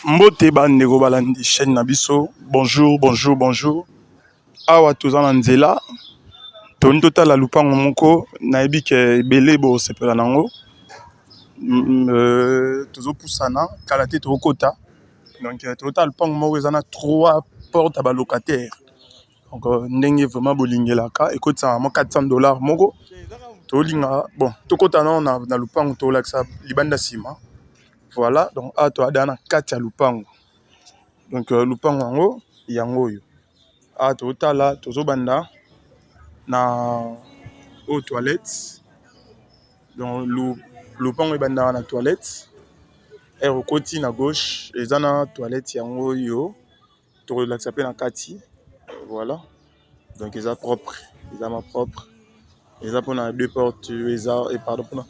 Mbote bandeko balandi chaîne Nabiso. Bonjour, bonjour, bonjour. Awa tozana nzela. Toni totala lupango moko nayebi ke ebele bo sepela nango. Tozo pusana kala te tokota. Donc total lupango moko ezana 3 portes à locataire. Donc ndenge vraiment bolingelaka ekotisa mo $400 moko. Tolinga bon tokota na lupango to laksa libanda sima. Voilà, donc à toi dans 4 lupango. Donc lupango yango yango yo. A totala tozobanda na aux toilettes. Donc lupango ebanda na toilette. Et au côté na gauche, les ana toilette yango yo. To relaxa pe na kati. Voilà. Donc ils sont propres, ils sont propres. Ils ont pour 2 portes, et pardon pour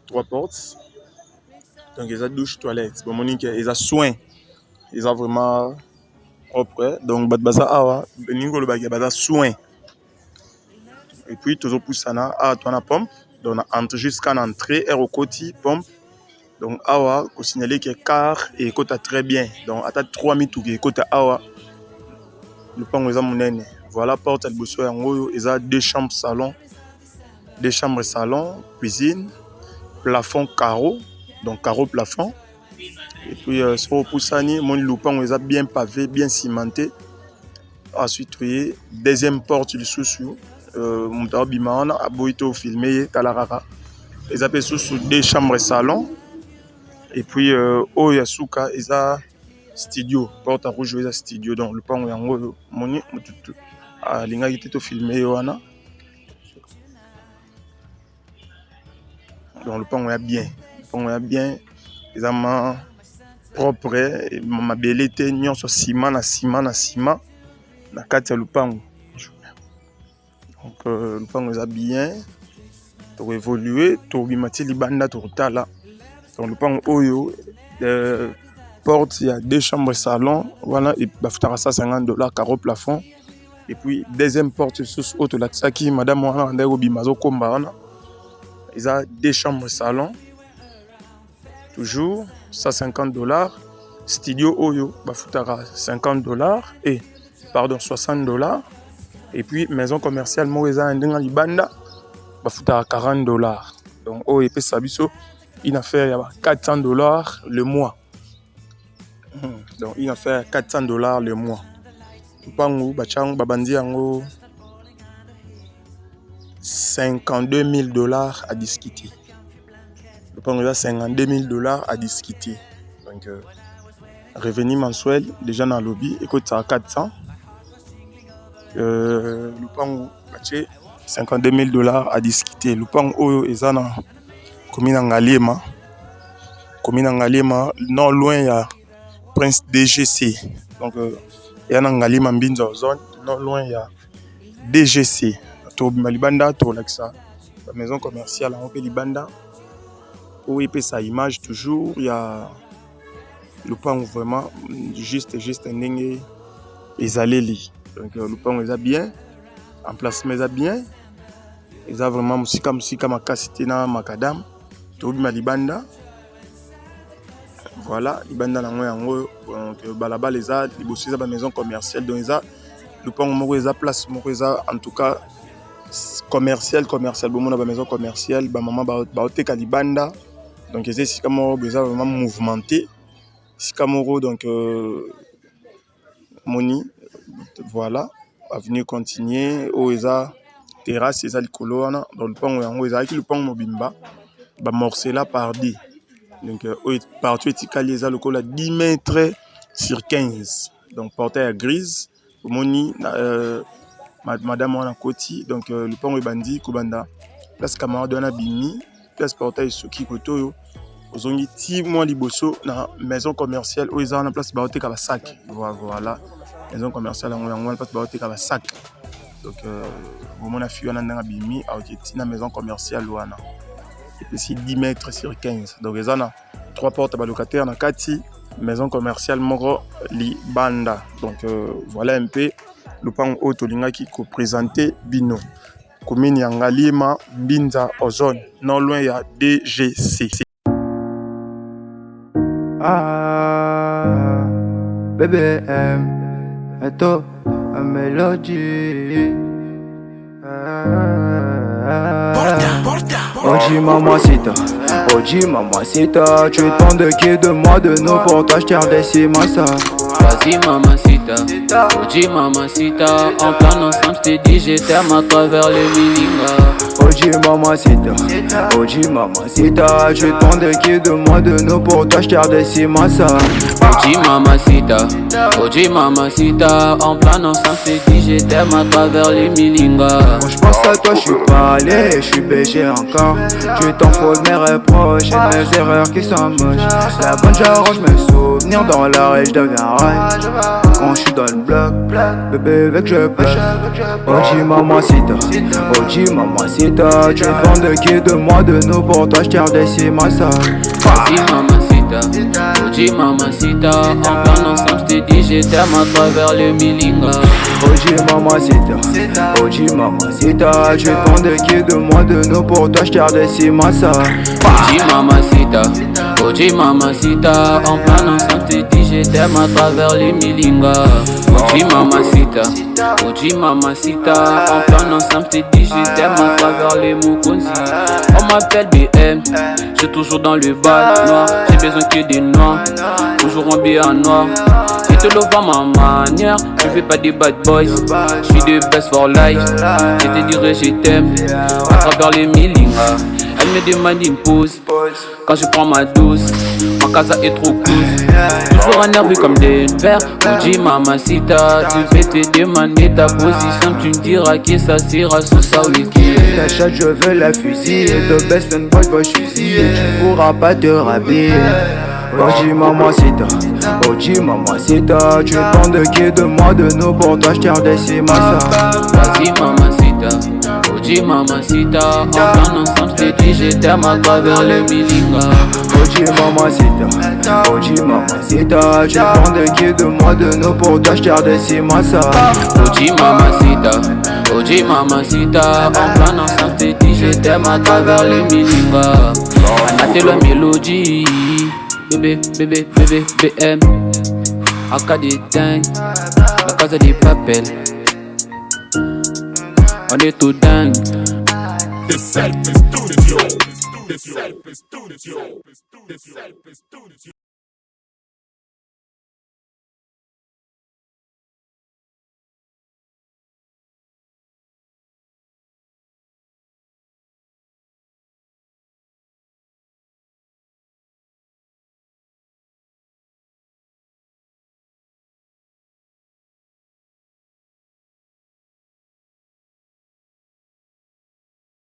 3 portes. Donc ils ont douche toilette. Bon monique ils ont soin. Ils ont vraiment propre. Donc baza awa beningo le bagay baza soin. Et puis toujours poussana à toi na pompe. Donc entre jusqu'à l'entrée et au côté pompe. Donc awa ko signaler que car et côté très bien. Donc à 3000 tout que côté awa le pan ils ont monene. Voilà porte al bosso yango ils ont 2 chambres salon. 2 chambres salon, cuisine, plafond carreau. Donc carreau plafond. Et puis sur poussani mon lupan ils ont bien pavé, bien cimenté. Ensuite, oui, deuxième porte du sous-sous. Mon bimana a boito filmé talarara. Ils appellent sous 2 chambres salon. Et puis au Yasuka, ils ont studio. Porte à rouge, ils ont studio. Donc le pan yango moni mututu. Ah linga qui était filmé wana. Donc le pan est bien. Le pan est bien. Ils ont propre. Ma belleté nion sur ciment na ciment na ciment. Na kati ya lupango. Donc lupango eza bien. To évoluer, to bimati libanda to tala. Donc lupango oyo porte il y a 2 chambres salon, voilà et bafutara $50 carreau plafond. Et puis deuxième porte sous auto laksaki madame wana ndeko bimazo komba wana. Ils a 2 chambres salon. Toujours $150. Studio oyo bafutara $50 et pardon $60. Et puis maison commerciale Moïsa Ndenga Libanda bafuta $40. Donc oh épée sabiso une affaire il y a $400 le mois. Donc une affaire $400 le mois. Pangu bachang babandi yango $52,000 à discuter. Le pangu a $52,000 à discuter. Donc revenu mensuel déjà dans le lobby écoute ça à 400. Le pangu baché $52,000 à discuter. Le pangu oyo ezana commune Ngaliema. Commune Ngaliema non loin il y a Prince DGC. Donc il y a Ngaliema Mbinza zone non loin il y a DGC. To Malibanda to Laxa. La maison commerciale en Libanda. Où il peut sa image toujours il y a le pangu vraiment juste un dingue les allées. Donc le pangu est bien. Emplacement est bien. Ils ont vraiment musika makasité na makadam. Tobi malibanda. Voilà, libanda nango yango donc balaba les a libosi za ba maison commerciale donc ils a le pango moko eza place moko eza en tout cas commercial bomona ba maison commerciale ba maman ba oteka libanda. Donc ils eza moko eza vraiment mouvementé. Sika moko donc moni voilà, avenue continuer au eza terrasse eza likolo wana dans le pango yango eza ki le pango mobimba ba morcela par 10. Donc partout etikali eza lokola 10 mètres sur 15. Donc portail grise moni madame wana koti donc le pango ebandi kobanda place camarade wana bimi place portail soki kotoyo ozongi ti mois liboso na maison commerciale où eza na place ba oteka ba sac. Voilà maison commerciale yango place ba oteka ba sac. Donc mon affaire wana ndanga bimi a oketi na maison commerciale wana. Et puis c'est 10 mètres sur 15. Donc ils ont 3 portes à locataire na kati maison commerciale moko libanda. Donc voilà un peu le pan auto linga qui ko présenter bino. Commune ya Ngaliema Mbinza Ozone non loin il y a DGC. Ah BBM, esto es Melody. Oji mamacita, Oji mamacita, tu demandes de qui, de moi, de nous, pour toi j'tire des cimasa. Vas-y mamacita, Oji mamacita, en plan ensemble j't'ai dit j'étais à travers les milingas. Oji mamacita, Oji mamacita, tu demandes de qui, de moi, de nous, pour toi j'tire des cimasa. Oji mamacita, Oji mamacita, en plan ensemble j't'ai dit j'étais à travers les milingas. Quand j'pense à toi j'suis pas allé, j'suis BG encore. Tu t'en fous de mes reproches et de mes erreurs qui sont moches. La bonne j'arrange mes souvenirs, dans la rue j'deviens rail. Quand j'suis dans le bloc, bébé veut que je pêche. Oji mamacita, Oji mamacita, tu demandes de qui, de moi, de nous, pour toi j'tire des cimasa. Vas-y mamacita, Oji mamacita, en plan ensemble j't'ai dit j'étais à travers les milingas. Oji mamacita, Oji mamacita, tu demandes de qui, de moi, de nous, pour toi j'tire des cimasa. Oji mamacita, Oji mamacita, en plan ensemble t'ai dit j'étais à travers les milingas. Oji mamacita, Oji mamacita, en plan ensemble t'ai dit j'étais à travers les Mukunzi. On m'appelle BM, j'suis toujours dans le bal noir, j'ai besoin que des noirs, toujours en bien noir. Je te le vois ma manière, je fais pas des bad boys, j'suis de best for life. Je te dirai je t'aime, à travers les milingas. Elle me demande une pause, quand je prends ma dose, ma casa est trop close. Toujours énervé comme des verres, Oji mamacita, je vais te demander ta position, tu me diras qui ça sera sous sa wiki. Ta chatte je veux la fusiller, the best and boy va fusiller, tu pourras pas te rhabiller. Oji mamacita, Oji mamacita, tu demandes de qui, de moi, de nous, pour toi j'tire des cimasa. Vas-y mamacita, Oji mamacita, en plan ensemble j't'ai dit j'étais à travers les milingas. Oji mamacita, Oji mamacita, tu demandes de qui, de moi, de nous, pour toi j'tire des cimasa. Oji mamacita, Oji mamacita, en plan ensemble j't'ai dit j'étais à travers les milingas. Anate la mélodie, bébé, bébé, bébé, BM, AK des dingues, la casa des papels. On est tout dingue. The Self Studio.